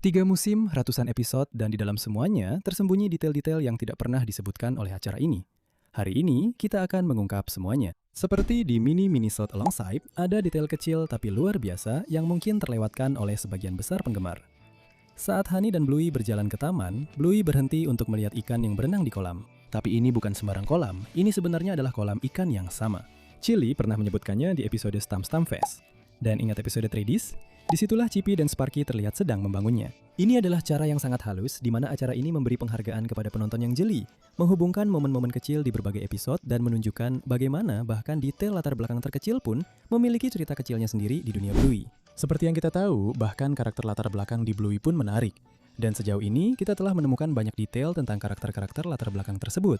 3 musim, ratusan episode, dan di dalam semuanya tersembunyi detail-detail yang tidak pernah disebutkan oleh acara ini. Hari ini, kita akan mengungkap semuanya. Seperti di mini-minisode Alongside, ada detail kecil tapi luar biasa yang mungkin terlewatkan oleh sebagian besar penggemar. Saat Honey dan Bluey berjalan ke taman, Bluey berhenti untuk melihat ikan yang berenang di kolam. Tapi ini bukan sembarang kolam, ini sebenarnya adalah kolam ikan yang sama. Chili pernah menyebutkannya di episode Stam Stam Fest. Dan ingat episode Tradis? Disitulah Chippy dan Sparky terlihat sedang membangunnya. Ini adalah cara yang sangat halus di mana acara ini memberi penghargaan kepada penonton yang jeli, menghubungkan momen-momen kecil di berbagai episode dan menunjukkan bagaimana bahkan detail latar belakang terkecil pun memiliki cerita kecilnya sendiri di dunia Bluey. Seperti yang kita tahu, bahkan karakter latar belakang di Bluey pun menarik. Dan sejauh ini, kita telah menemukan banyak detail tentang karakter-karakter latar belakang tersebut.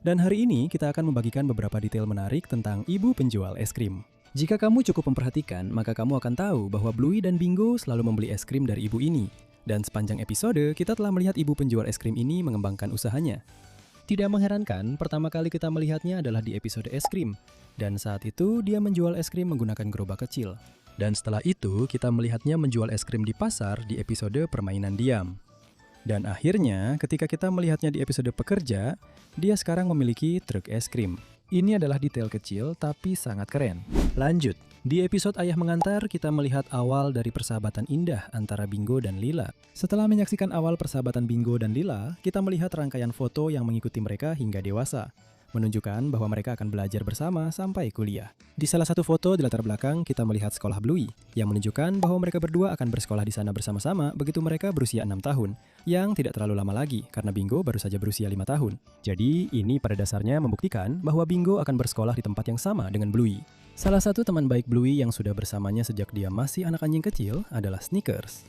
Dan hari ini, kita akan membagikan beberapa detail menarik tentang ibu penjual es krim. Jika kamu cukup memperhatikan, maka kamu akan tahu bahwa Bluey dan Bingo selalu membeli es krim dari ibu ini. Dan sepanjang episode, kita telah melihat ibu penjual es krim ini mengembangkan usahanya. Tidak mengherankan, pertama kali kita melihatnya adalah di episode es krim. Dan saat itu, dia menjual es krim menggunakan gerobak kecil. Dan setelah itu, kita melihatnya menjual es krim di pasar di episode permainan diam. Dan akhirnya, ketika kita melihatnya di episode pekerja, dia sekarang memiliki truk es krim. Ini adalah detail kecil tapi sangat keren. Lanjut, di episode Ayah Mengantar kita melihat awal dari persahabatan indah antara Bingo dan Lila. Setelah menyaksikan awal persahabatan Bingo dan Lila, kita melihat rangkaian foto yang mengikuti mereka hingga dewasa, menunjukkan bahwa mereka akan belajar bersama sampai kuliah. Di salah satu foto di latar belakang kita melihat sekolah Bluey, yang menunjukkan bahwa mereka berdua akan bersekolah di sana bersama-sama begitu mereka berusia 6 tahun, yang tidak terlalu lama lagi karena Bingo baru saja berusia 5 tahun. Jadi ini pada dasarnya membuktikan bahwa Bingo akan bersekolah di tempat yang sama dengan Bluey. Salah satu teman baik Bluey yang sudah bersamanya sejak dia masih anak anjing kecil adalah Snickers.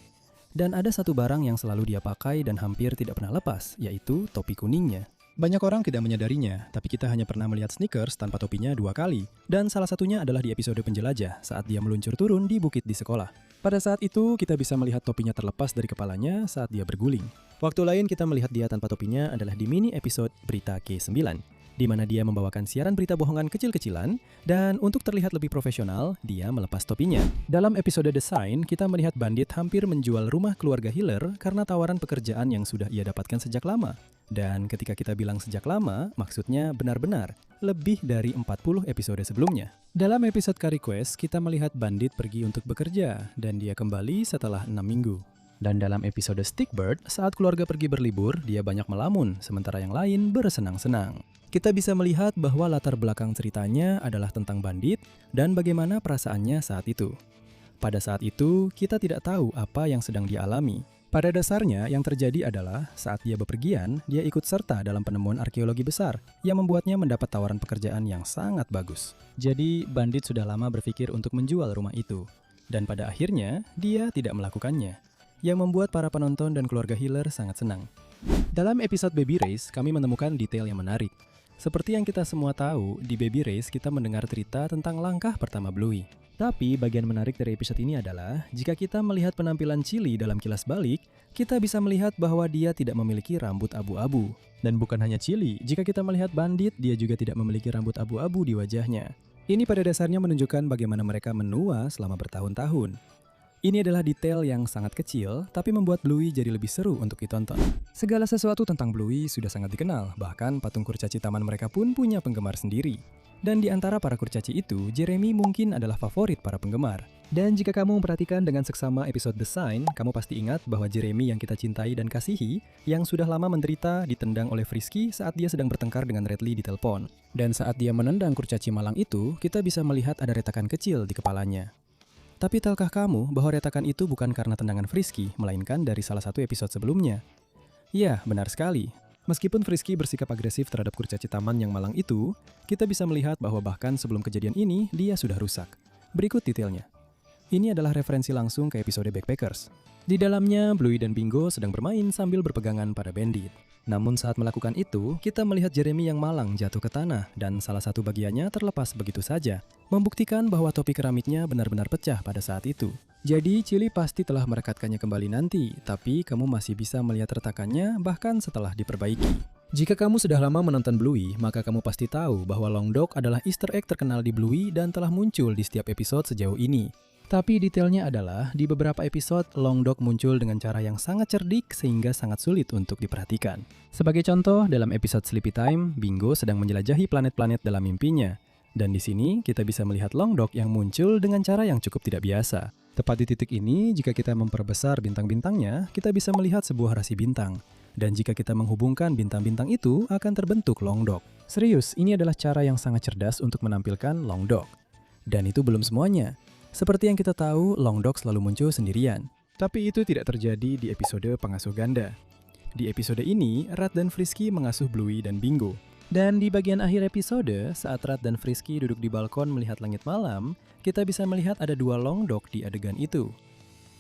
Dan ada satu barang yang selalu dia pakai dan hampir tidak pernah lepas, yaitu topi kuningnya. Banyak orang tidak menyadarinya, tapi kita hanya pernah melihat Snickers tanpa topinya 2 kali. Dan salah satunya adalah di episode penjelajah saat dia meluncur turun di bukit di sekolah. Pada saat itu, kita bisa melihat topinya terlepas dari kepalanya saat dia berguling. Waktu lain kita melihat dia tanpa topinya adalah di mini episode Berita K9, di mana dia membawakan siaran berita bohongan kecil-kecilan, dan untuk terlihat lebih profesional, dia melepas topinya. Dalam episode Desain, kita melihat Bandit hampir menjual rumah keluarga Hiller karena tawaran pekerjaan yang sudah ia dapatkan sejak lama. Dan ketika kita bilang sejak lama, maksudnya benar-benar, lebih dari 40 episode sebelumnya. Dalam episode Car Request, kita melihat Bandit pergi untuk bekerja, dan dia kembali setelah 6 minggu. Dan dalam episode Stickbird, saat keluarga pergi berlibur, dia banyak melamun, sementara yang lain bersenang-senang. Kita bisa melihat bahwa latar belakang ceritanya adalah tentang Bandit dan bagaimana perasaannya saat itu. Pada saat itu, kita tidak tahu apa yang sedang dialami. Pada dasarnya, yang terjadi adalah saat dia bepergian, dia ikut serta dalam penemuan arkeologi besar yang membuatnya mendapat tawaran pekerjaan yang sangat bagus. Jadi, Bandit sudah lama berpikir untuk menjual rumah itu. Dan pada akhirnya, dia tidak melakukannya, yang membuat para penonton dan keluarga Hiller sangat senang. Dalam episode Baby Race, kami menemukan detail yang menarik. Seperti yang kita semua tahu, di Baby Race kita mendengar cerita tentang langkah pertama Bluey. Tapi bagian menarik dari episode ini adalah, jika kita melihat penampilan Chili dalam kilas balik, kita bisa melihat bahwa dia tidak memiliki rambut abu-abu. Dan bukan hanya Chili, jika kita melihat Bandit, dia juga tidak memiliki rambut abu-abu di wajahnya. Ini pada dasarnya menunjukkan bagaimana mereka menua selama bertahun-tahun. Ini adalah detail yang sangat kecil, tapi membuat Bluey jadi lebih seru untuk ditonton. Segala sesuatu tentang Bluey sudah sangat dikenal, bahkan patung kurcaci taman mereka pun punya penggemar sendiri. Dan di antara para kurcaci itu, Jeremy mungkin adalah favorit para penggemar. Dan jika kamu memperhatikan dengan seksama episode Desain, kamu pasti ingat bahwa Jeremy yang kita cintai dan kasihi, yang sudah lama menderita ditendang oleh Frisky saat dia sedang bertengkar dengan Redley di telepon. Dan saat dia menendang kurcaci malang itu, kita bisa melihat ada retakan kecil di kepalanya. Tapi tahukah kamu bahwa retakan itu bukan karena tendangan Frisky, melainkan dari salah satu episode sebelumnya? Ya, benar sekali. Meskipun Frisky bersikap agresif terhadap kurcaci taman yang malang itu, kita bisa melihat bahwa bahkan sebelum kejadian ini, dia sudah rusak. Berikut detailnya. Ini adalah referensi langsung ke episode Backpackers. Di dalamnya, Bluey dan Bingo sedang bermain sambil berpegangan pada Bandit. Namun saat melakukan itu, kita melihat Jeremy yang malang jatuh ke tanah dan salah satu bagiannya terlepas begitu saja, membuktikan bahwa topi keramiknya benar-benar pecah pada saat itu. Jadi, Chili pasti telah merekatkannya kembali nanti, tapi kamu masih bisa melihat retakannya bahkan setelah diperbaiki. Jika kamu sudah lama menonton Bluey, maka kamu pasti tahu bahwa Long Dog adalah Easter egg terkenal di Bluey dan telah muncul di setiap episode sejauh ini. Tapi detailnya adalah, di beberapa episode, Long Dog muncul dengan cara yang sangat cerdik sehingga sangat sulit untuk diperhatikan. Sebagai contoh, dalam episode Sleepy Time, Bingo sedang menjelajahi planet-planet dalam mimpinya. Dan di sini, kita bisa melihat Long Dog yang muncul dengan cara yang cukup tidak biasa. Tepat di titik ini, jika kita memperbesar bintang-bintangnya, kita bisa melihat sebuah rasi bintang. Dan jika kita menghubungkan bintang-bintang itu, akan terbentuk Long Dog. Serius, ini adalah cara yang sangat cerdas untuk menampilkan Long Dog. Dan itu belum semuanya. Seperti yang kita tahu, Long Dog selalu muncul sendirian. Tapi itu tidak terjadi di episode Pengasuh Ganda. Di episode ini, Rat dan Frisky mengasuh Bluey dan Bingo. Dan di bagian akhir episode, saat Rat dan Frisky duduk di balkon melihat langit malam, kita bisa melihat ada 2 Long Dog di adegan itu.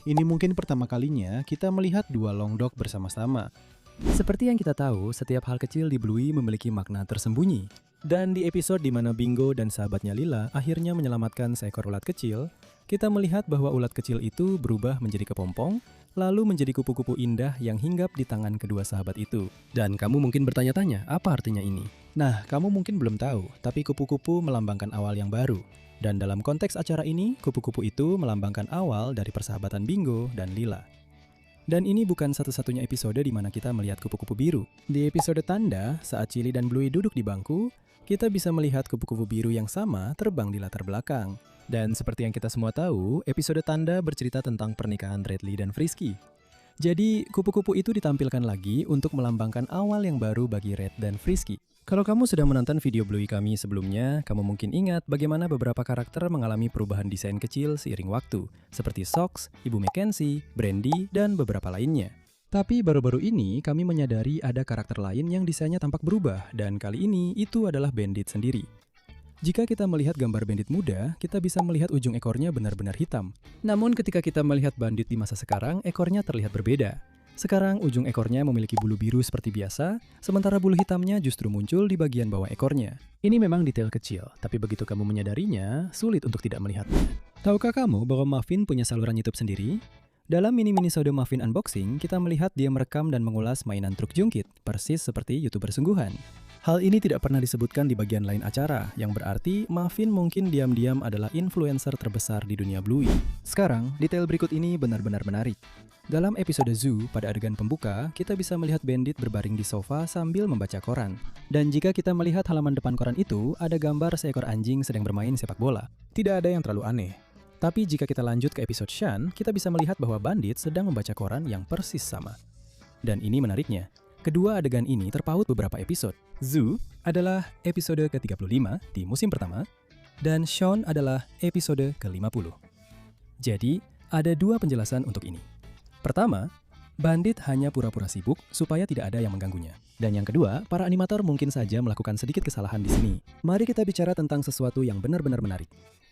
Ini mungkin pertama kalinya kita melihat 2 Long Dog bersama-sama. Seperti yang kita tahu, setiap hal kecil di Bluey memiliki makna tersembunyi. Dan di episode di mana Bingo dan sahabatnya Lila akhirnya menyelamatkan seekor ulat kecil, kita melihat bahwa ulat kecil itu berubah menjadi kepompong, lalu menjadi kupu-kupu indah yang hinggap di tangan kedua sahabat itu. Dan kamu mungkin bertanya-tanya, apa artinya ini? Nah, kamu mungkin belum tahu, tapi kupu-kupu melambangkan awal yang baru. Dan dalam konteks acara ini, kupu-kupu itu melambangkan awal dari persahabatan Bingo dan Lila. Dan ini bukan satu-satunya episode di mana kita melihat kupu-kupu biru. Di episode Tanda, saat Chili dan Bluey duduk di bangku, kita bisa melihat kupu-kupu biru yang sama terbang di latar belakang. Dan seperti yang kita semua tahu, episode Tanda bercerita tentang pernikahan Radley dan Frisky. Jadi, kupu-kupu itu ditampilkan lagi untuk melambangkan awal yang baru bagi Red dan Frisky. Kalau kamu sudah menonton video Bluey kami sebelumnya, kamu mungkin ingat bagaimana beberapa karakter mengalami perubahan desain kecil seiring waktu, seperti Socks, Ibu Mackenzie, Brandy, dan beberapa lainnya. Tapi baru-baru ini kami menyadari ada karakter lain yang desainnya tampak berubah, dan kali ini itu adalah Bandit sendiri. Jika kita melihat gambar Bandit muda, kita bisa melihat ujung ekornya benar-benar hitam. Namun ketika kita melihat Bandit di masa sekarang, ekornya terlihat berbeda. Sekarang ujung ekornya memiliki bulu biru seperti biasa, sementara bulu hitamnya justru muncul di bagian bawah ekornya. Ini memang detail kecil, tapi begitu kamu menyadarinya, sulit untuk tidak melihatnya. Tahukah kamu bahwa Muffin punya saluran YouTube sendiri? Dalam mini-minisode Muffin Unboxing, kita melihat dia merekam dan mengulas mainan truk jungkit, persis seperti YouTuber sungguhan. Hal ini tidak pernah disebutkan di bagian lain acara, yang berarti Muffin mungkin diam-diam adalah influencer terbesar di dunia Bluey. Sekarang, detail berikut ini benar-benar menarik. Dalam episode Zoo, pada adegan pembuka, kita bisa melihat Bandit berbaring di sofa sambil membaca koran. Dan jika kita melihat halaman depan koran itu, ada gambar seekor anjing sedang bermain sepak bola. Tidak ada yang terlalu aneh. Tapi jika kita lanjut ke episode Shan, kita bisa melihat bahwa Bandit sedang membaca koran yang persis sama. Dan ini menariknya, kedua adegan ini terpaut beberapa episode. Zoo adalah episode ke-35 di musim pertama, dan Shaun adalah episode ke-50. Jadi, ada 2 penjelasan untuk ini. Pertama, Bandit hanya pura-pura sibuk supaya tidak ada yang mengganggunya. Dan yang kedua, para animator mungkin saja melakukan sedikit kesalahan di sini. Mari kita bicara tentang sesuatu yang benar-benar menarik.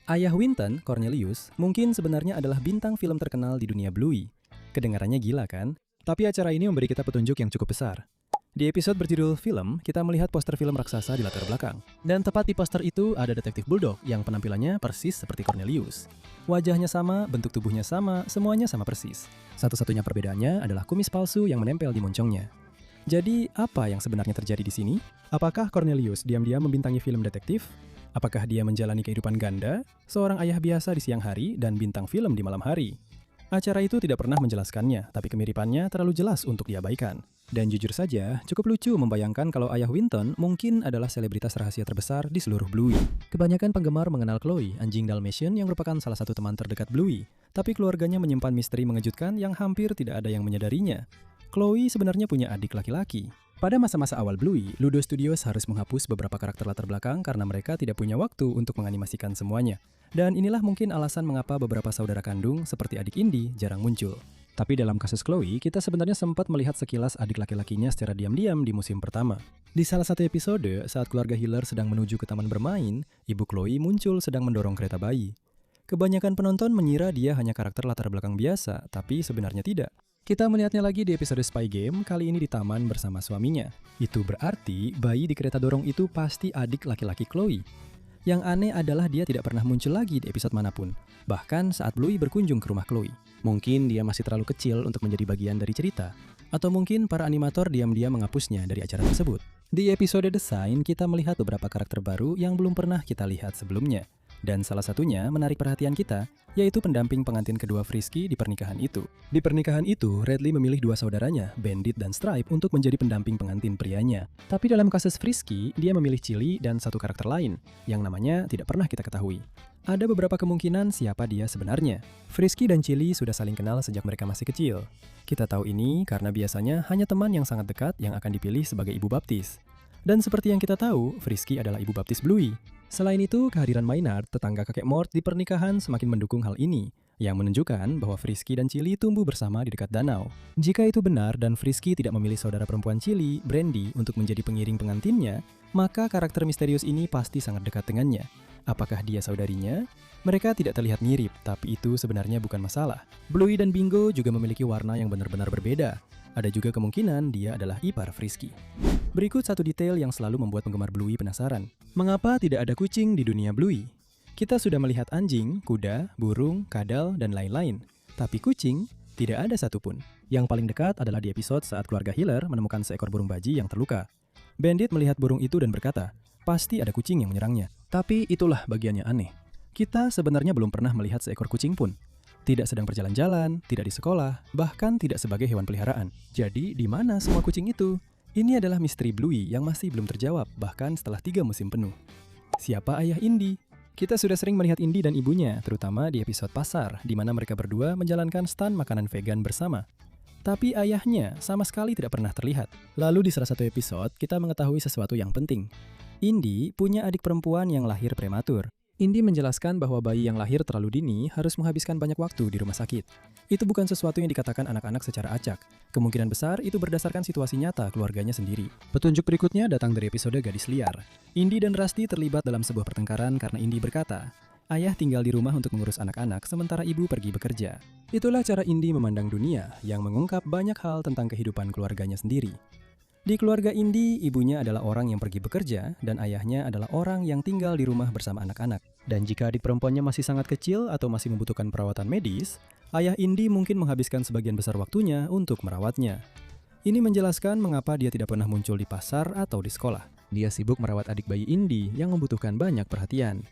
Ayah Winton, Cornelius, mungkin sebenarnya adalah bintang film terkenal di dunia Bluey. Kedengarannya gila kan? Tapi acara ini memberi kita petunjuk yang cukup besar. Di episode berjudul Film, kita melihat poster film raksasa di latar belakang. Dan tepat di poster itu ada detektif Bulldog yang penampilannya persis seperti Cornelius. Wajahnya sama, bentuk tubuhnya sama, semuanya sama persis. Satu-satunya perbedaannya adalah kumis palsu yang menempel di moncongnya. Jadi, apa yang sebenarnya terjadi di sini? Apakah Cornelius diam-diam membintangi film detektif? Apakah dia menjalani kehidupan ganda, seorang ayah biasa di siang hari dan bintang film di malam hari? Acara itu tidak pernah menjelaskannya, tapi kemiripannya terlalu jelas untuk diabaikan. Dan jujur saja, cukup lucu membayangkan kalau ayah Winton mungkin adalah selebritas rahasia terbesar di seluruh Bluey. Kebanyakan penggemar mengenal Chloe, anjing Dalmatian yang merupakan salah satu teman terdekat Bluey. Tapi keluarganya menyimpan misteri mengejutkan yang hampir tidak ada yang menyadarinya. Chloe sebenarnya punya adik laki-laki. Pada masa-masa awal Bluey, Ludo Studios harus menghapus beberapa karakter latar belakang karena mereka tidak punya waktu untuk menganimasikan semuanya. Dan inilah mungkin alasan mengapa beberapa saudara kandung seperti adik Indy jarang muncul. Tapi dalam kasus Chloe, kita sebenarnya sempat melihat sekilas adik laki-lakinya secara diam-diam di musim pertama. Di salah satu episode, saat keluarga Hiller sedang menuju ke taman bermain, ibu Chloe muncul sedang mendorong kereta bayi. Kebanyakan penonton mengira dia hanya karakter latar belakang biasa, tapi sebenarnya tidak. Kita melihatnya lagi di episode Spy Game, kali ini di taman bersama suaminya. Itu berarti bayi di kereta dorong itu pasti adik laki-laki Chloe. Yang aneh adalah dia tidak pernah muncul lagi di episode manapun, bahkan saat Bluey berkunjung ke rumah Chloe. Mungkin dia masih terlalu kecil untuk menjadi bagian dari cerita, atau mungkin para animator diam-diam menghapusnya dari acara tersebut. Di episode Desain, kita melihat beberapa karakter baru yang belum pernah kita lihat sebelumnya. Dan salah satunya menarik perhatian kita, yaitu pendamping pengantin kedua Frisky di pernikahan itu. Di pernikahan itu, Radley memilih dua saudaranya, Bandit dan Stripe, untuk menjadi pendamping pengantin prianya. Tapi dalam kasus Frisky, dia memilih Chili dan satu karakter lain, yang namanya tidak pernah kita ketahui. Ada beberapa kemungkinan siapa dia sebenarnya. Frisky dan Chili sudah saling kenal sejak mereka masih kecil. Kita tahu ini karena biasanya hanya teman yang sangat dekat yang akan dipilih sebagai ibu baptis. Dan seperti yang kita tahu, Frisky adalah ibu baptis Bluey. Selain itu, kehadiran Maynard, tetangga kakek Mort di pernikahan semakin mendukung hal ini, yang menunjukkan bahwa Frisky dan Chili tumbuh bersama di dekat danau. Jika itu benar dan Frisky tidak memilih saudara perempuan Chili, Brandy, untuk menjadi pengiring pengantinnya, maka karakter misterius ini pasti sangat dekat dengannya. Apakah dia saudarinya? Mereka tidak terlihat mirip, tapi itu sebenarnya bukan masalah. Bluey dan Bingo juga memiliki warna yang benar-benar berbeda. Ada juga kemungkinan dia adalah ipar Frisky. Berikut satu detail yang selalu membuat penggemar Bluey penasaran. Mengapa tidak ada kucing di dunia Bluey? Kita sudah melihat anjing, kuda, burung, kadal, dan lain-lain. Tapi kucing, tidak ada satupun. Yang paling dekat adalah di episode saat keluarga Hiller menemukan seekor burung baji yang terluka. Bandit melihat burung itu dan berkata, pasti ada kucing yang menyerangnya. Tapi itulah bagiannya aneh. Kita sebenarnya belum pernah melihat seekor kucing pun. Tidak sedang berjalan-jalan, tidak di sekolah, bahkan tidak sebagai hewan peliharaan. Jadi, di mana semua kucing itu? Ini adalah misteri Bluey yang masih belum terjawab, bahkan setelah 3 musim penuh. Siapa ayah Indy? Kita sudah sering melihat Indy dan ibunya, terutama di episode pasar, di mana mereka berdua menjalankan stand makanan vegan bersama. Tapi ayahnya sama sekali tidak pernah terlihat. Lalu di salah satu episode, kita mengetahui sesuatu yang penting. Indy punya adik perempuan yang lahir prematur. Indy menjelaskan bahwa bayi yang lahir terlalu dini harus menghabiskan banyak waktu di rumah sakit. Itu bukan sesuatu yang dikatakan anak-anak secara acak. Kemungkinan besar itu berdasarkan situasi nyata keluarganya sendiri. Petunjuk berikutnya datang dari episode Gadis Liar. Indy dan Rusty terlibat dalam sebuah pertengkaran karena Indy berkata, ayah tinggal di rumah untuk mengurus anak-anak sementara ibu pergi bekerja. Itulah cara Indy memandang dunia yang mengungkap banyak hal tentang kehidupan keluarganya sendiri. Di keluarga Indy, ibunya adalah orang yang pergi bekerja dan ayahnya adalah orang yang tinggal di rumah bersama anak-anak. Dan jika adik perempuannya masih sangat kecil atau masih membutuhkan perawatan medis, ayah Indy mungkin menghabiskan sebagian besar waktunya untuk merawatnya. Ini menjelaskan mengapa dia tidak pernah muncul di pasar atau di sekolah. Dia sibuk merawat adik bayi Indy yang membutuhkan banyak perhatian.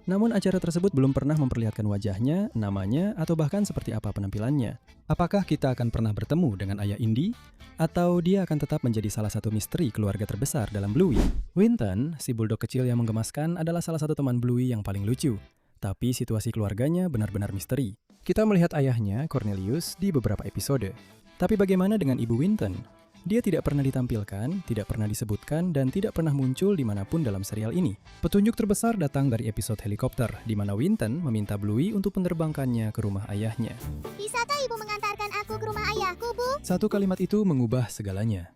Namun acara tersebut belum pernah memperlihatkan wajahnya, namanya, atau bahkan seperti apa penampilannya. Apakah kita akan pernah bertemu dengan ayah Indy? Atau dia akan tetap menjadi salah satu misteri keluarga terbesar dalam Bluey? Winton, si bulldog kecil yang menggemaskan, adalah salah satu teman Bluey yang paling lucu. Tapi situasi keluarganya benar-benar misteri. Kita melihat ayahnya, Cornelius, di beberapa episode. Tapi bagaimana dengan ibu Winton? Dia tidak pernah ditampilkan, tidak pernah disebutkan, dan tidak pernah muncul dimanapun dalam serial ini. Petunjuk terbesar datang dari episode helikopter, di mana Winton meminta Bluey untuk menerbangkannya ke rumah ayahnya. Bisakah ibu mengantarkan aku ke rumah ayahku, Bu? Satu kalimat itu mengubah segalanya.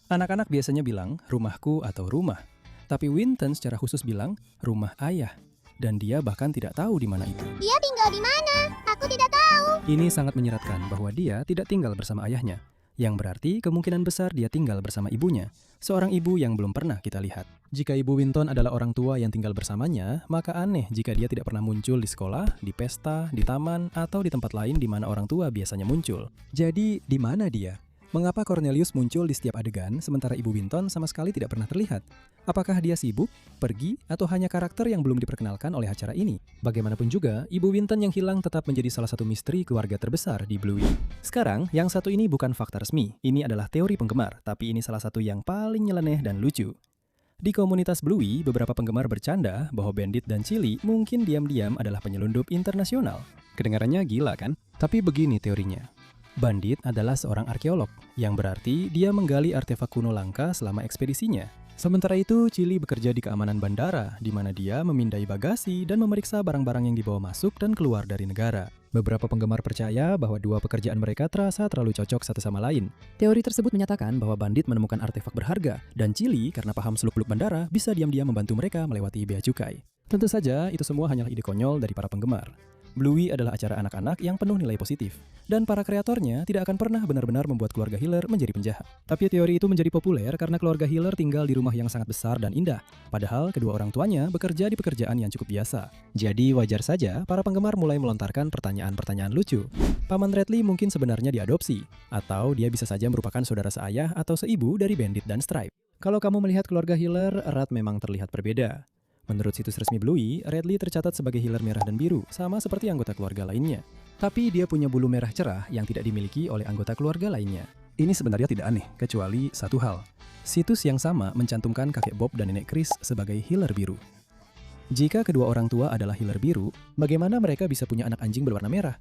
Anak-anak biasanya bilang, rumahku atau rumah. Tapi Winton secara khusus bilang, rumah ayah. Dan dia bahkan tidak tahu di mana itu. Dia tinggal di mana? Aku tidak tahu. Ini sangat menyeratkan bahwa dia tidak tinggal bersama ayahnya. Yang berarti kemungkinan besar dia tinggal bersama ibunya, seorang ibu yang belum pernah kita lihat. Jika ibu Winton adalah orang tua yang tinggal bersamanya, maka aneh jika dia tidak pernah muncul di sekolah, di pesta, di taman, atau di tempat lain di mana orang tua biasanya muncul. Jadi, di mana dia? Mengapa Cornelius muncul di setiap adegan sementara ibu Winton sama sekali tidak pernah terlihat? Apakah dia sibuk, pergi, atau hanya karakter yang belum diperkenalkan oleh acara ini? Bagaimanapun juga, ibu Winton yang hilang tetap menjadi salah satu misteri keluarga terbesar di Bluey. Sekarang, yang satu ini bukan fakta resmi. Ini adalah teori penggemar, tapi ini salah satu yang paling nyeleneh dan lucu. Di komunitas Bluey, beberapa penggemar bercanda bahwa Bandit dan Chili mungkin diam-diam adalah penyelundup internasional. Kedengarannya gila kan? Tapi begini teorinya. Bandit adalah seorang arkeolog, yang berarti dia menggali artefak kuno langka selama ekspedisinya. Sementara itu, Chili bekerja di keamanan bandara, di mana dia memindai bagasi dan memeriksa barang-barang yang dibawa masuk dan keluar dari negara. Beberapa penggemar percaya bahwa dua pekerjaan mereka terasa terlalu cocok satu sama lain. Teori tersebut menyatakan bahwa Bandit menemukan artefak berharga, dan Chili, karena paham seluk-beluk bandara, bisa diam-diam membantu mereka melewati bea cukai. Tentu saja, itu semua hanyalah ide konyol dari para penggemar. Bluey adalah acara anak-anak yang penuh nilai positif, dan para kreatornya tidak akan pernah benar-benar membuat keluarga Hiller menjadi penjahat. Tapi teori itu menjadi populer karena keluarga Hiller tinggal di rumah yang sangat besar dan indah, padahal kedua orang tuanya bekerja di pekerjaan yang cukup biasa. Jadi wajar saja para penggemar mulai melontarkan pertanyaan-pertanyaan lucu. Paman Radley mungkin sebenarnya diadopsi, atau dia bisa saja merupakan saudara seayah atau seibu dari Bandit dan Stripe. Kalau kamu melihat keluarga Hiller, erat memang terlihat berbeda. Menurut situs resmi Bluey, Redley tercatat sebagai healer merah dan biru, sama seperti anggota keluarga lainnya. Tapi dia punya bulu merah cerah yang tidak dimiliki oleh anggota keluarga lainnya. Ini sebenarnya tidak aneh, kecuali satu hal. Situs yang sama mencantumkan kakek Bob dan nenek Chris sebagai healer biru. Jika kedua orang tua adalah healer biru, bagaimana mereka bisa punya anak anjing berwarna merah?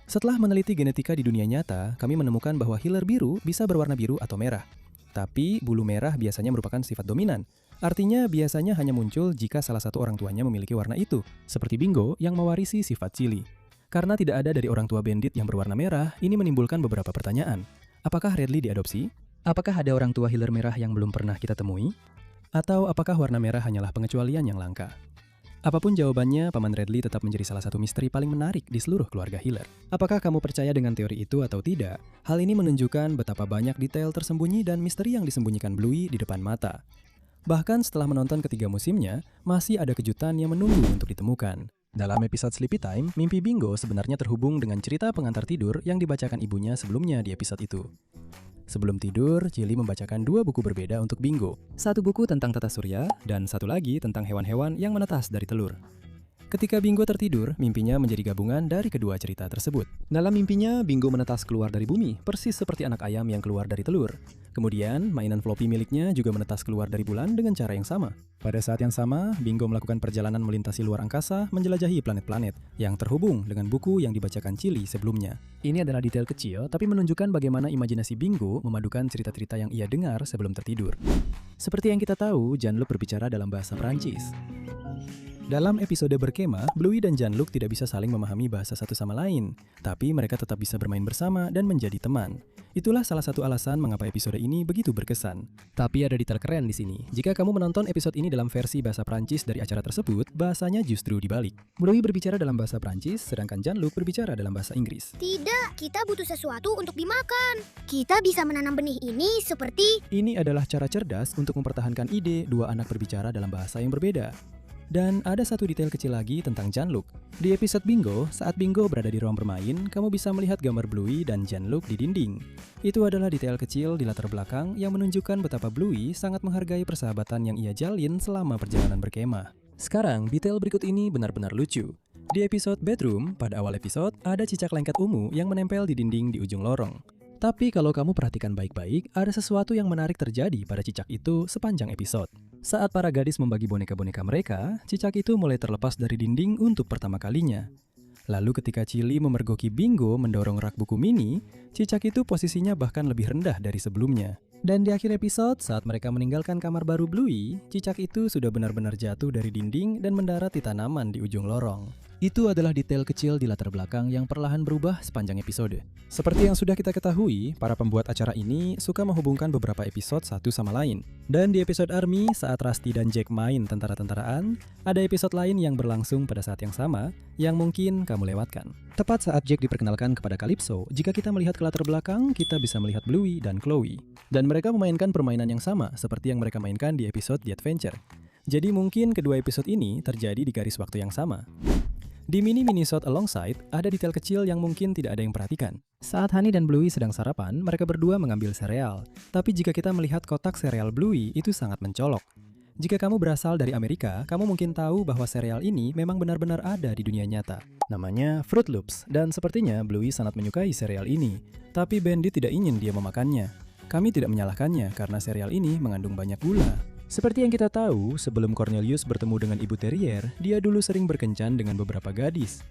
Setelah meneliti genetika di dunia nyata, kami menemukan bahwa healer biru bisa berwarna biru atau merah. Tapi bulu merah biasanya merupakan sifat dominan. Artinya biasanya hanya muncul jika salah satu orang tuanya memiliki warna itu, seperti Bingo yang mewarisi sifat Chili. Karena tidak ada dari orang tua Bandit yang berwarna merah, ini menimbulkan beberapa pertanyaan. Apakah Redley diadopsi? Apakah ada orang tua healer merah yang belum pernah kita temui? Atau apakah warna merah hanyalah pengecualian yang langka? Apapun jawabannya, Paman Redley tetap menjadi salah satu misteri paling menarik di seluruh keluarga healer. Apakah kamu percaya dengan teori itu atau tidak? Hal ini menunjukkan betapa banyak detail tersembunyi dan misteri yang disembunyikan Bluey di depan mata. Bahkan setelah menonton ketiga musimnya, masih ada kejutan yang menunggu untuk ditemukan. Dalam episode Sleepy Time, mimpi Bingo sebenarnya terhubung dengan cerita pengantar tidur yang dibacakan ibunya sebelumnya di episode itu. Sebelum tidur, Chili membacakan dua buku berbeda untuk Bingo. Satu buku tentang tata surya, dan satu lagi tentang hewan-hewan yang menetas dari telur. Ketika Bingo tertidur, mimpinya menjadi gabungan dari kedua cerita tersebut. Dalam mimpinya, Bingo menetas keluar dari bumi, persis seperti anak ayam yang keluar dari telur. Kemudian, mainan floppy miliknya juga menetas keluar dari bulan dengan cara yang sama. Pada saat yang sama, Bingo melakukan perjalanan melintasi luar angkasa menjelajahi planet-planet yang terhubung dengan buku yang dibacakan Chili sebelumnya. Ini adalah detail kecil, tapi menunjukkan bagaimana imajinasi Bingo memadukan cerita-cerita yang ia dengar sebelum tertidur. Seperti yang kita tahu, Jean-Luc berbicara dalam bahasa Perancis. Dalam episode berkemah, Bluey dan Jean-Luc tidak bisa saling memahami bahasa satu sama lain, tapi mereka tetap bisa bermain bersama dan menjadi teman. Itulah salah satu alasan mengapa episode ini begitu berkesan. Tapi ada detail keren di sini. Jika kamu menonton episode ini dalam versi bahasa Prancis dari acara tersebut, bahasanya justru dibalik. Bluey berbicara dalam bahasa Prancis, sedangkan Jean-Luc berbicara dalam bahasa Inggris. Tidak, kita butuh sesuatu untuk dimakan. Kita bisa menanam benih ini seperti... Ini adalah cara cerdas untuk mempertahankan ide dua anak berbicara dalam bahasa yang berbeda. Dan ada satu detail kecil lagi tentang Jean-Luc. Di episode Bingo, saat Bingo berada di ruang bermain, kamu bisa melihat gambar Bluey dan Jean-Luc di dinding. Itu adalah detail kecil di latar belakang yang menunjukkan betapa Bluey sangat menghargai persahabatan yang ia jalin selama perjalanan berkemah. Sekarang, detail berikut ini benar-benar lucu. Di episode Bedroom, pada awal episode, ada cicak lengket ungu yang menempel di dinding di ujung lorong. Tapi kalau kamu perhatikan baik-baik, ada sesuatu yang menarik terjadi pada cicak itu sepanjang episode. Saat para gadis membagi boneka-boneka mereka, cicak itu mulai terlepas dari dinding untuk pertama kalinya. Lalu ketika Chili memergoki Bingo mendorong rak buku mini, cicak itu posisinya bahkan lebih rendah dari sebelumnya. Dan di akhir episode, saat mereka meninggalkan kamar baru Bluey, cicak itu sudah benar-benar jatuh dari dinding dan mendarat di tanaman di ujung lorong. Itu adalah detail kecil di latar belakang yang perlahan berubah sepanjang episode. Seperti yang sudah kita ketahui, para pembuat acara ini suka menghubungkan beberapa episode satu sama lain. Dan di episode Army, saat Rusty dan Jack main tentara-tentaraan, ada episode lain yang berlangsung pada saat yang sama, yang mungkin kamu lewatkan. Tepat saat Jack diperkenalkan kepada Calypso, jika kita melihat ke latar belakang, kita bisa melihat Bluey dan Chloe. Dan mereka memainkan permainan yang sama, seperti yang mereka mainkan di episode The Adventure. Jadi mungkin kedua episode ini terjadi di garis waktu yang sama. Di mini-minisode Alongside, ada detail kecil yang mungkin tidak ada yang perhatikan. Saat Honey dan Bluey sedang sarapan, mereka berdua mengambil sereal. Tapi jika kita melihat kotak sereal Bluey, itu sangat mencolok. Jika kamu berasal dari Amerika, kamu mungkin tahu bahwa sereal ini memang benar-benar ada di dunia nyata. Namanya Fruit Loops, dan sepertinya Bluey sangat menyukai sereal ini. Tapi Bandit tidak ingin dia memakannya. Kami tidak menyalahkannya karena sereal ini mengandung banyak gula. Seperti yang kita tahu, sebelum Cornelius bertemu dengan ibu terrier, dia dulu sering berkencan dengan beberapa gadis.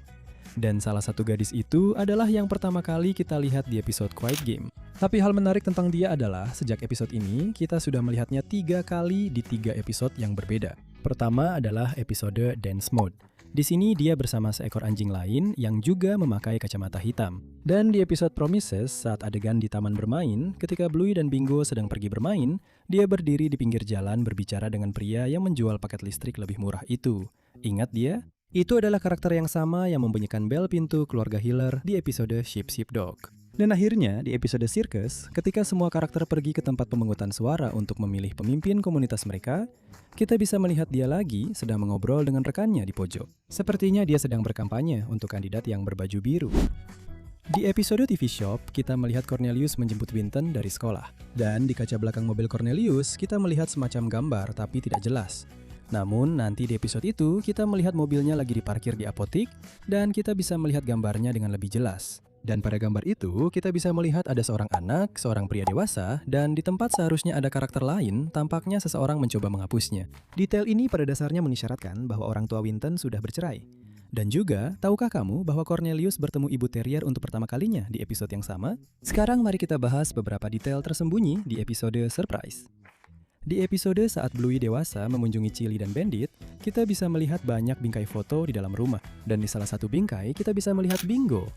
Dan salah satu gadis itu adalah yang pertama kali kita lihat di episode Quiet Game. Tapi hal menarik tentang dia adalah, sejak episode ini, kita sudah melihatnya 3 kali di 3 episode yang berbeda. Pertama adalah episode Dance Mode. Di sini dia bersama seekor anjing lain yang juga memakai kacamata hitam. Dan di episode Promises, saat adegan di taman bermain, ketika Bluey dan Bingo sedang pergi bermain, dia berdiri di pinggir jalan berbicara dengan pria yang menjual paket listrik lebih murah itu. Ingat dia? Itu adalah karakter yang sama yang membunyikan bel pintu keluarga healer di episode Sheep Dog. Dan akhirnya, di episode Circus, ketika semua karakter pergi ke tempat pemungutan suara untuk memilih pemimpin komunitas mereka, kita bisa melihat dia lagi sedang mengobrol dengan rekannya di pojok. Sepertinya dia sedang berkampanye untuk kandidat yang berbaju biru. Di episode TV Shop, kita melihat Cornelius menjemput Winton dari sekolah. Dan di kaca belakang mobil Cornelius, kita melihat semacam gambar tapi tidak jelas. Namun nanti di episode itu kita melihat mobilnya lagi diparkir di apotik dan kita bisa melihat gambarnya dengan lebih jelas. Dan pada gambar itu kita bisa melihat ada seorang anak, seorang pria dewasa, dan di tempat seharusnya ada karakter lain, tampaknya seseorang mencoba menghapusnya. Detail ini pada dasarnya mengisyaratkan bahwa orang tua Winton sudah bercerai. Dan juga, tahukah kamu bahwa Cornelius bertemu ibu terrier untuk pertama kalinya di episode yang sama? Sekarang mari kita bahas beberapa detail tersembunyi di episode Surprise. Di episode saat Bluey dewasa mengunjungi Chili dan Bandit, kita bisa melihat banyak bingkai foto di dalam rumah. Dan di salah satu bingkai, kita bisa melihat Bingo.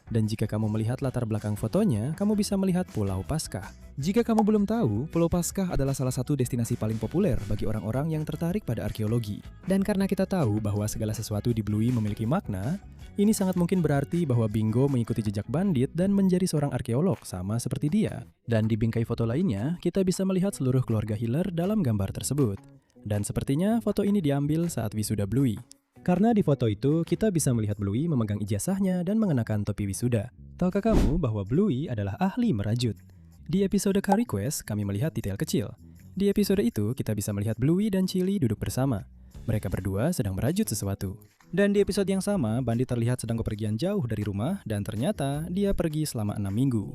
Dan jika kamu melihat latar belakang fotonya, kamu bisa melihat Pulau Paskah. Jika kamu belum tahu, Pulau Paskah adalah salah satu destinasi paling populer bagi orang-orang yang tertarik pada arkeologi. Dan karena kita tahu bahwa segala sesuatu di Bluey memiliki makna, ini sangat mungkin berarti bahwa Bingo mengikuti jejak Bandit dan menjadi seorang arkeolog sama seperti dia. Dan di bingkai foto lainnya, kita bisa melihat seluruh keluarga Hiller dalam gambar tersebut. Dan sepertinya foto ini diambil saat wisuda Bluey. Karena di foto itu, kita bisa melihat Bluey memegang ijazahnya dan mengenakan topi wisuda. Tahukah kamu bahwa Bluey adalah ahli merajut? Di episode Car Request, kami melihat detail kecil. Di episode itu, kita bisa melihat Bluey dan Chili duduk bersama. Mereka berdua sedang merajut sesuatu. Dan di episode yang sama, Bandit terlihat sedang bepergian jauh dari rumah dan ternyata dia pergi selama 6 minggu.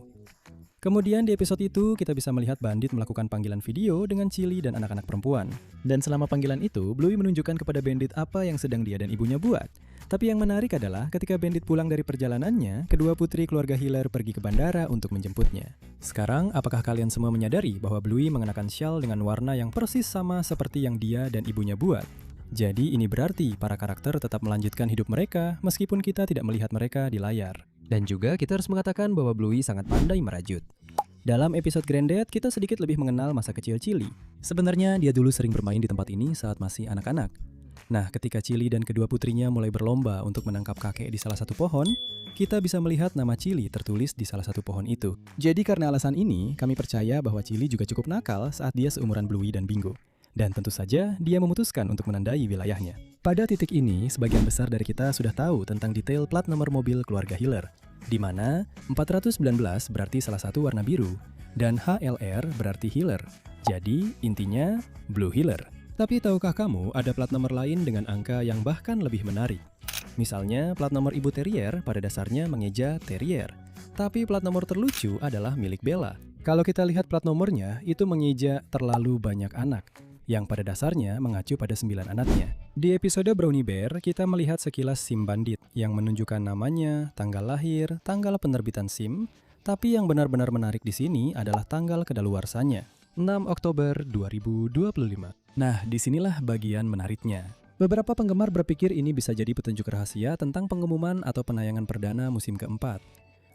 Kemudian di episode itu, kita bisa melihat Bandit melakukan panggilan video dengan Chili dan anak-anak perempuan. Dan selama panggilan itu, Bluey menunjukkan kepada Bandit apa yang sedang dia dan ibunya buat. Tapi yang menarik adalah ketika Bandit pulang dari perjalanannya, kedua putri keluarga Hiller pergi ke bandara untuk menjemputnya. Sekarang, apakah kalian semua menyadari bahwa Bluey mengenakan shawl dengan warna yang persis sama seperti yang dia dan ibunya buat? Jadi ini berarti para karakter tetap melanjutkan hidup mereka meskipun kita tidak melihat mereka di layar. Dan juga kita harus mengatakan bahwa Bluey sangat pandai merajut. Dalam episode Granddad, kita sedikit lebih mengenal masa kecil Chili. Sebenarnya dia dulu sering bermain di tempat ini saat masih anak-anak. Nah, ketika Chili dan kedua putrinya mulai berlomba untuk menangkap kakek di salah satu pohon, kita bisa melihat nama Chili tertulis di salah satu pohon itu. Jadi karena alasan ini, kami percaya bahwa Chili juga cukup nakal saat dia seumuran Bluey dan Bingo. Dan tentu saja, dia memutuskan untuk menandai wilayahnya. Pada titik ini, sebagian besar dari kita sudah tahu tentang detail plat nomor mobil keluarga Hiller, di mana 419 berarti salah satu warna biru, dan HLR berarti Hiller. Jadi, intinya Blue Hiller. Tapi tahukah kamu ada plat nomor lain dengan angka yang bahkan lebih menarik? Misalnya, plat nomor ibu terrier pada dasarnya mengeja terrier. Tapi plat nomor terlucu adalah milik Bella. Kalau kita lihat plat nomornya, itu mengeja terlalu banyak anak, yang pada dasarnya mengacu pada 9 anaknya. Di episode Brownie Bear, kita melihat sekilas SIM Bandit yang menunjukkan namanya, tanggal lahir, tanggal penerbitan SIM, tapi yang benar-benar menarik di sini adalah tanggal kedaluarsanya, 6 Oktober 2025. Nah, disinilah bagian menariknya. Beberapa penggemar berpikir ini bisa jadi petunjuk rahasia tentang pengumuman atau penayangan perdana musim keempat.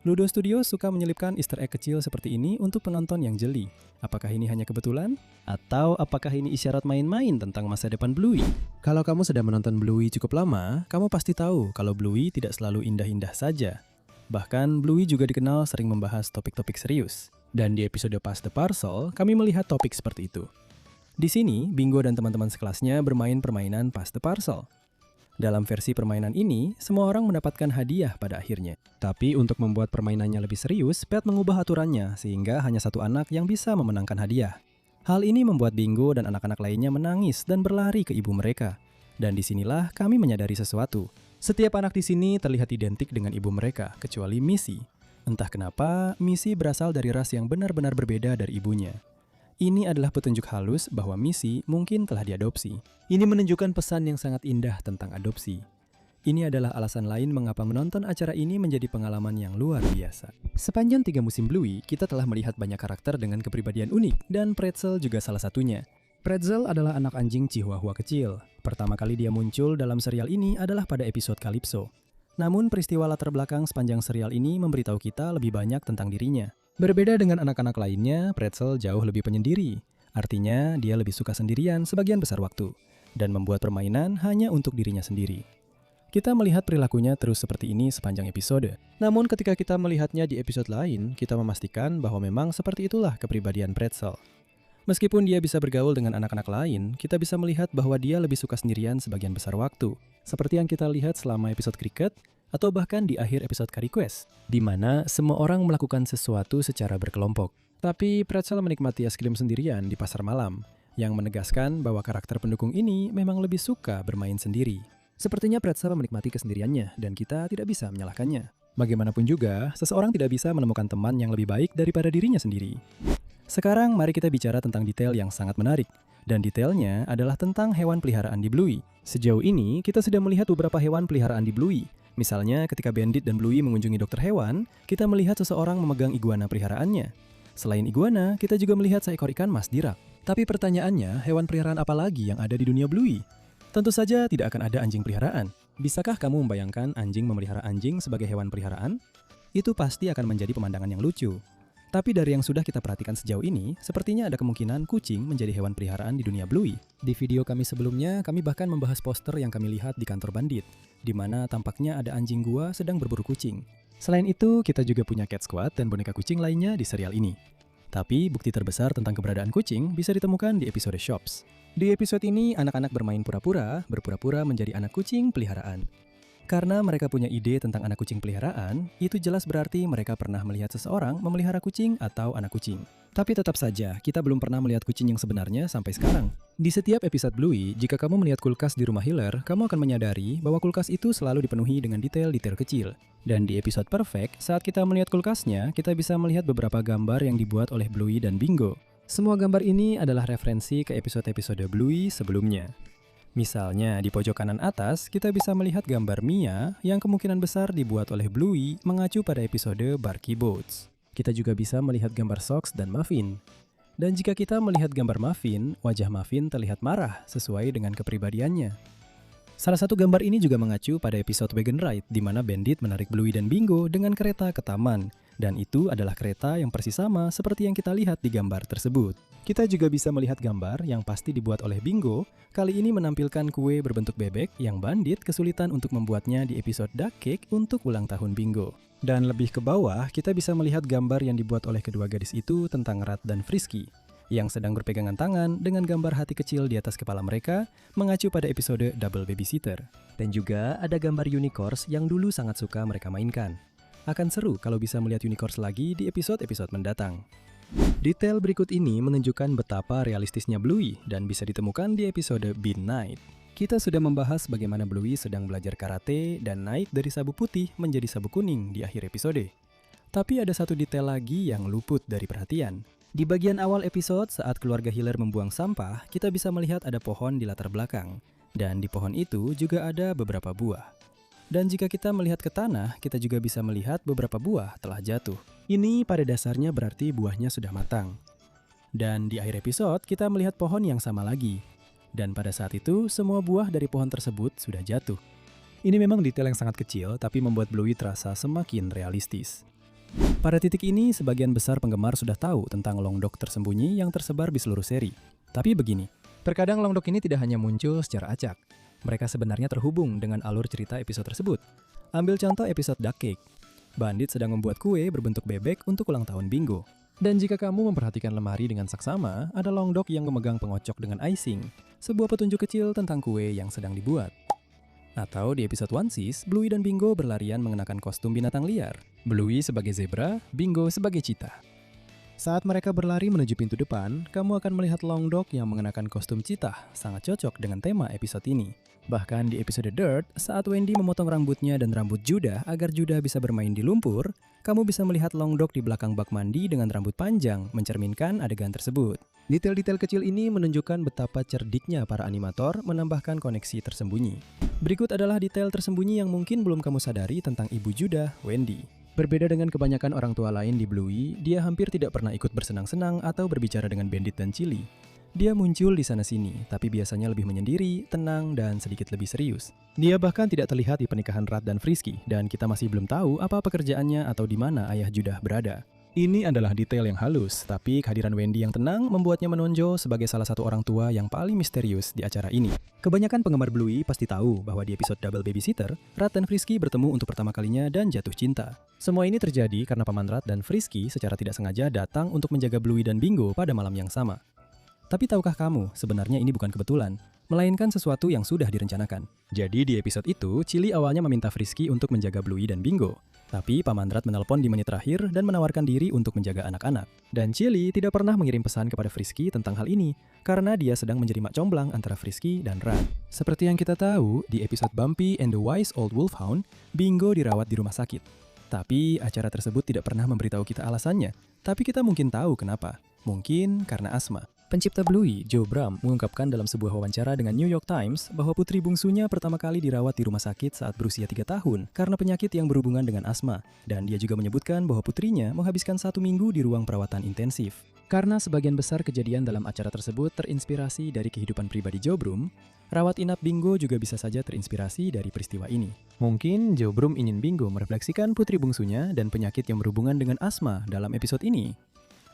Ludo Studios suka menyelipkan easter egg kecil seperti ini untuk penonton yang jeli. Apakah ini hanya kebetulan? Atau apakah ini isyarat main-main tentang masa depan Bluey? Kalau kamu sudah menonton Bluey cukup lama, kamu pasti tahu kalau Bluey tidak selalu indah-indah saja. Bahkan Bluey juga dikenal sering membahas topik-topik serius. Dan di episode Pass the Parcel, kami melihat topik seperti itu. Di sini, Bingo dan teman-teman sekelasnya bermain permainan Pass the Parcel. Dalam versi permainan ini, semua orang mendapatkan hadiah pada akhirnya. Tapi untuk membuat permainannya lebih serius, Pat mengubah aturannya sehingga hanya satu anak yang bisa memenangkan hadiah. Hal ini membuat Bingo dan anak-anak lainnya menangis dan berlari ke ibu mereka. Dan disinilah kami menyadari sesuatu. Setiap anak di sini terlihat identik dengan ibu mereka, kecuali Missy. Entah kenapa, Missy berasal dari ras yang benar-benar berbeda dari ibunya. Ini adalah petunjuk halus bahwa Missy mungkin telah diadopsi. Ini menunjukkan pesan yang sangat indah tentang adopsi. Ini adalah alasan lain mengapa menonton acara ini menjadi pengalaman yang luar biasa. Sepanjang 3 musim Bluey, kita telah melihat banyak karakter dengan kepribadian unik, dan Pretzel juga salah satunya. Pretzel adalah anak anjing Chihuahua kecil. Pertama kali dia muncul dalam serial ini adalah pada episode Calypso. Namun peristiwa latar belakang sepanjang serial ini memberitahu kita lebih banyak tentang dirinya. Berbeda dengan anak-anak lainnya, Pretzel jauh lebih penyendiri. Artinya, dia lebih suka sendirian sebagian besar waktu, dan membuat permainan hanya untuk dirinya sendiri. Kita melihat perilakunya terus seperti ini sepanjang episode. Namun ketika kita melihatnya di episode lain, kita memastikan bahwa memang seperti itulah kepribadian Pretzel. Meskipun dia bisa bergaul dengan anak-anak lain, kita bisa melihat bahwa dia lebih suka sendirian sebagian besar waktu. Seperti yang kita lihat selama episode Cricket, atau bahkan di akhir episode Car Request, di mana semua orang melakukan sesuatu secara berkelompok. Tapi Pretzel menikmati es krim sendirian di pasar malam, yang menegaskan bahwa karakter pendukung ini memang lebih suka bermain sendiri. Sepertinya Pretzel menikmati kesendiriannya dan kita tidak bisa menyalahkannya. Bagaimanapun juga, seseorang tidak bisa menemukan teman yang lebih baik daripada dirinya sendiri. Sekarang mari kita bicara tentang detail yang sangat menarik. Dan detailnya adalah tentang hewan peliharaan di Bluey. Sejauh ini, kita sudah melihat beberapa hewan peliharaan di Bluey. Misalnya ketika Bandit dan Bluey mengunjungi dokter hewan, kita melihat seseorang memegang iguana peliharaannya. Selain iguana, kita juga melihat seekor ikan mas di rak. Tapi pertanyaannya, hewan peliharaan apa lagi yang ada di dunia Bluey? Tentu saja tidak akan ada anjing peliharaan. Bisakah kamu membayangkan anjing memelihara anjing sebagai hewan peliharaan? Itu pasti akan menjadi pemandangan yang lucu. Tapi dari yang sudah kita perhatikan sejauh ini, sepertinya ada kemungkinan kucing menjadi hewan peliharaan di dunia Bluey. Di video kami sebelumnya, kami bahkan membahas poster yang kami lihat di kantor Bandit, di mana tampaknya ada anjing gua sedang berburu kucing. Selain itu, kita juga punya Cat Squad dan boneka kucing lainnya di serial ini. Tapi bukti terbesar tentang keberadaan kucing bisa ditemukan di episode Shops. Di episode ini, anak-anak bermain berpura-pura menjadi anak kucing peliharaan. Karena mereka punya ide tentang anak kucing peliharaan, itu jelas berarti mereka pernah melihat seseorang memelihara kucing atau anak kucing. Tapi tetap saja, kita belum pernah melihat kucing yang sebenarnya sampai sekarang. Di setiap episode Bluey, jika kamu melihat kulkas di rumah Hiller, kamu akan menyadari bahwa kulkas itu selalu dipenuhi dengan detail-detail kecil. Dan di episode Perfect, saat kita melihat kulkasnya, kita bisa melihat beberapa gambar yang dibuat oleh Bluey dan Bingo. Semua gambar ini adalah referensi ke episode-episode Bluey sebelumnya. Misalnya, di pojok kanan atas, kita bisa melihat gambar Mia yang kemungkinan besar dibuat oleh Bluey mengacu pada episode Barky Boats. Kita juga bisa melihat gambar Socks dan Muffin. Dan jika kita melihat gambar Muffin, wajah Muffin terlihat marah sesuai dengan kepribadiannya. Salah satu gambar ini juga mengacu pada episode Wagon Ride, di mana Bandit menarik Bluey dan Bingo dengan kereta ke taman. Dan itu adalah kereta yang persis sama seperti yang kita lihat di gambar tersebut. Kita juga bisa melihat gambar yang pasti dibuat oleh Bingo, kali ini menampilkan kue berbentuk bebek yang Bandit kesulitan untuk membuatnya di episode Duck Cake untuk ulang tahun Bingo. Dan lebih ke bawah, kita bisa melihat gambar yang dibuat oleh kedua gadis itu tentang Rat dan Frisky, yang sedang berpegangan tangan dengan gambar hati kecil di atas kepala mereka, mengacu pada episode Double Babysitter. Dan juga ada gambar unicorns yang dulu sangat suka mereka mainkan. Akan seru kalau bisa melihat unicorns lagi di episode-episode mendatang. Detail berikut ini menunjukkan betapa realistisnya Bluey dan bisa ditemukan di episode Bean Night. Kita sudah membahas bagaimana Bluey sedang belajar karate dan naik dari sabuk putih menjadi sabuk kuning di akhir episode. Tapi ada satu detail lagi yang luput dari perhatian. Di bagian awal episode saat keluarga Hiller membuang sampah, kita bisa melihat ada pohon di latar belakang. Dan di pohon itu juga ada beberapa buah. Dan jika kita melihat ke tanah, kita juga bisa melihat beberapa buah telah jatuh. Ini pada dasarnya berarti buahnya sudah matang. Dan di akhir episode, kita melihat pohon yang sama lagi. Dan pada saat itu, semua buah dari pohon tersebut sudah jatuh. Ini memang detail yang sangat kecil, tapi membuat Bluey terasa semakin realistis. Pada titik ini, sebagian besar penggemar sudah tahu tentang Long Dog tersembunyi yang tersebar di seluruh seri. Tapi begini, terkadang Long Dog ini tidak hanya muncul secara acak. Mereka sebenarnya terhubung dengan alur cerita episode tersebut. Ambil contoh episode Duck Cake. Bandit sedang membuat kue berbentuk bebek untuk ulang tahun Bingo. Dan jika kamu memperhatikan lemari dengan saksama, ada Long Dog yang memegang pengocok dengan icing, sebuah petunjuk kecil tentang kue yang sedang dibuat. Atau di episode Onesies, Bluey dan Bingo berlarian mengenakan kostum binatang liar. Bluey sebagai zebra, Bingo sebagai cheetah. Saat mereka berlari menuju pintu depan, kamu akan melihat Long Dog yang mengenakan kostum cheetah, sangat cocok dengan tema episode ini. Bahkan di episode Dirt, saat Wendy memotong rambutnya dan rambut Judah agar Judah bisa bermain di lumpur, kamu bisa melihat Long Dog di belakang bak mandi dengan rambut panjang, mencerminkan adegan tersebut. Detail-detail kecil ini menunjukkan betapa cerdiknya para animator menambahkan koneksi tersembunyi. Berikut adalah detail tersembunyi yang mungkin belum kamu sadari tentang ibu Judah, Wendy. Berbeda dengan kebanyakan orang tua lain di Bluey, dia hampir tidak pernah ikut bersenang-senang atau berbicara dengan Bandit dan Chili. Dia muncul di sana-sini, tapi biasanya lebih menyendiri, tenang, dan sedikit lebih serius. Dia bahkan tidak terlihat di pernikahan Rat dan Frisky, dan kita masih belum tahu apa pekerjaannya atau di mana ayah Judah berada. Ini adalah detail yang halus, tapi kehadiran Wendy yang tenang membuatnya menonjol sebagai salah satu orang tua yang paling misterius di acara ini. Kebanyakan penggemar Bluey pasti tahu bahwa di episode Double Babysitter, Rat dan Frisky bertemu untuk pertama kalinya dan jatuh cinta. Semua ini terjadi karena Paman Rat dan Frisky secara tidak sengaja datang untuk menjaga Bluey dan Bingo pada malam yang sama. Tapi tahukah kamu, sebenarnya ini bukan kebetulan. melainkan sesuatu yang sudah direncanakan. Jadi di episode itu, Chili awalnya meminta Frisky untuk menjaga Bluey dan Bingo. Tapi Pak Mandrat menelpon di menit terakhir dan menawarkan diri untuk menjaga anak-anak. Dan Chili tidak pernah mengirim pesan kepada Frisky tentang hal ini, karena dia sedang menjadi mak comblang antara Frisky dan Rat. Seperti yang kita tahu, di episode Bumpy and the Wise Old Wolfhound, Bingo dirawat di rumah sakit. Tapi acara tersebut tidak pernah memberitahu kita alasannya. Tapi kita mungkin tahu kenapa. Mungkin karena asma. Pencipta Bluey, Joe Bram, mengungkapkan dalam sebuah wawancara dengan New York Times bahwa putri bungsunya pertama kali dirawat di rumah sakit saat berusia 3 tahun karena penyakit yang berhubungan dengan asma. Dan dia juga menyebutkan bahwa putrinya menghabiskan 1 minggu di ruang perawatan intensif. Karena sebagian besar kejadian dalam acara tersebut terinspirasi dari kehidupan pribadi Joe Bram, rawat inap Bingo juga bisa saja terinspirasi dari peristiwa ini. Mungkin Joe Bram ingin Bingo merefleksikan putri bungsunya dan penyakit yang berhubungan dengan asma dalam episode ini.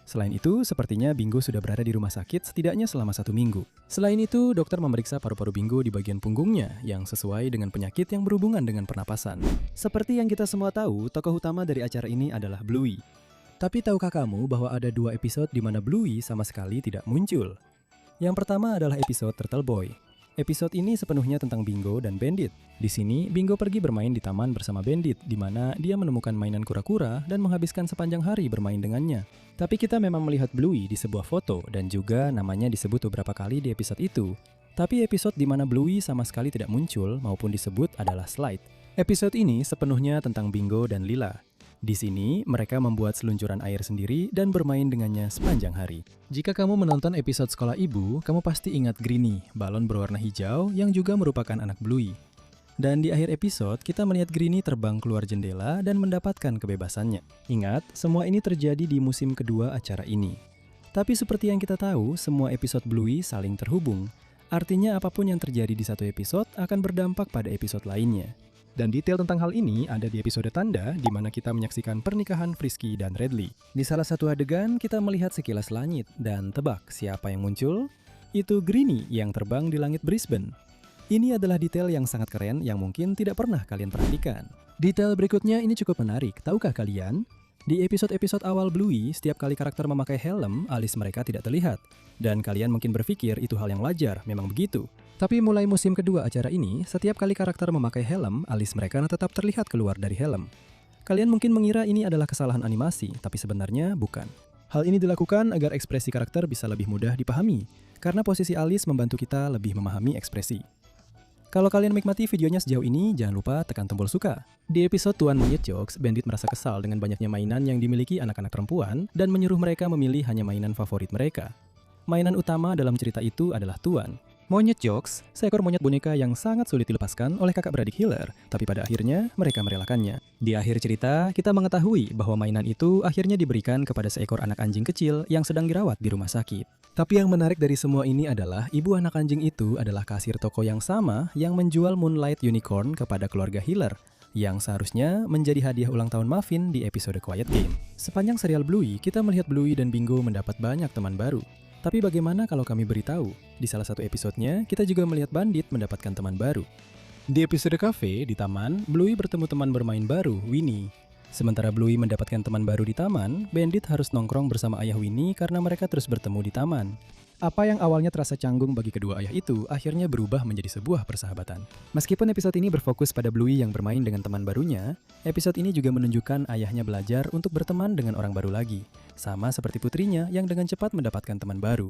Selain itu, sepertinya Bingo sudah berada di rumah sakit setidaknya selama 1 minggu. Selain itu, dokter memeriksa paru-paru Bingo di bagian punggungnya yang sesuai dengan penyakit yang berhubungan dengan pernapasan. Seperti yang kita semua tahu, tokoh utama dari acara ini adalah Bluey. Tapi tahukah kamu bahwa ada 2 episode di mana Bluey sama sekali tidak muncul? Yang pertama adalah episode Turtle Boy. Episode ini sepenuhnya tentang Bingo dan Bandit. Di sini, Bingo pergi bermain di taman bersama Bandit, di mana dia menemukan mainan kura-kura dan menghabiskan sepanjang hari bermain dengannya. Tapi kita memang melihat Bluey di sebuah foto dan juga namanya disebut beberapa kali di episode itu. Tapi episode di mana Bluey sama sekali tidak muncul maupun disebut adalah Slide. Episode ini sepenuhnya tentang Bingo dan Lila. Di sini, mereka membuat seluncuran air sendiri dan bermain dengannya sepanjang hari. Jika kamu menonton episode Sekolah Ibu, kamu pasti ingat Greenie, balon berwarna hijau yang juga merupakan anak Bluey. Dan di akhir episode, kita melihat Greenie terbang keluar jendela dan mendapatkan kebebasannya. Ingat, semua ini terjadi di musim kedua acara ini. Tapi seperti yang kita tahu, semua episode Bluey saling terhubung. Artinya apapun yang terjadi di satu episode akan berdampak pada episode lainnya. Dan detail tentang hal ini ada di episode tanda di mana kita menyaksikan pernikahan Frisky dan Radley. Di salah satu adegan kita melihat sekilas langit dan tebak siapa yang muncul? Itu Greenie yang terbang di langit Brisbane. Ini adalah detail yang sangat keren yang mungkin tidak pernah kalian perhatikan. Detail berikutnya ini cukup menarik, tahukah kalian? Di episode-episode awal Bluey, setiap kali karakter memakai helm, alis mereka tidak terlihat. Dan kalian mungkin berpikir itu hal yang wajar, memang begitu. Tapi mulai musim kedua acara ini, setiap kali karakter memakai helm, alis mereka tetap terlihat keluar dari helm. Kalian mungkin mengira ini adalah kesalahan animasi, tapi sebenarnya bukan. Hal ini dilakukan agar ekspresi karakter bisa lebih mudah dipahami, karena posisi alis membantu kita lebih memahami ekspresi. Kalau kalian menikmati videonya sejauh ini, jangan lupa tekan tombol suka. Di episode Tuan Monyet Jokes, Bandit merasa kesal dengan banyaknya mainan yang dimiliki anak-anak perempuan dan menyuruh mereka memilih hanya mainan favorit mereka. Mainan utama dalam cerita itu adalah Tuan. Monyet Jokes, seekor monyet boneka yang sangat sulit dilepaskan oleh kakak beradik Hiller, tapi pada akhirnya mereka merelakannya. Di akhir cerita, kita mengetahui bahwa mainan itu akhirnya diberikan kepada seekor anak anjing kecil yang sedang dirawat di rumah sakit. Tapi yang menarik dari semua ini adalah ibu anak anjing itu adalah kasir toko yang sama yang menjual Moonlight Unicorn kepada keluarga Hiller, yang seharusnya menjadi hadiah ulang tahun Muffin di episode Quiet Game. Sepanjang serial Bluey, kita melihat Bluey dan Bingo mendapat banyak teman baru. Tapi bagaimana kalau kami beritahu? Di salah satu episodenya, kita juga melihat Bandit mendapatkan teman baru. Di episode kafe di taman, Bluey bertemu teman bermain baru, Winnie. Sementara Bluey mendapatkan teman baru di taman, Bandit harus nongkrong bersama ayah Winnie karena mereka terus bertemu di taman. Apa yang awalnya terasa canggung bagi kedua ayah itu akhirnya berubah menjadi sebuah persahabatan. Meskipun episode ini berfokus pada Bluey yang bermain dengan teman barunya, episode ini juga menunjukkan ayahnya belajar untuk berteman dengan orang baru lagi. Sama seperti putrinya yang dengan cepat mendapatkan teman baru.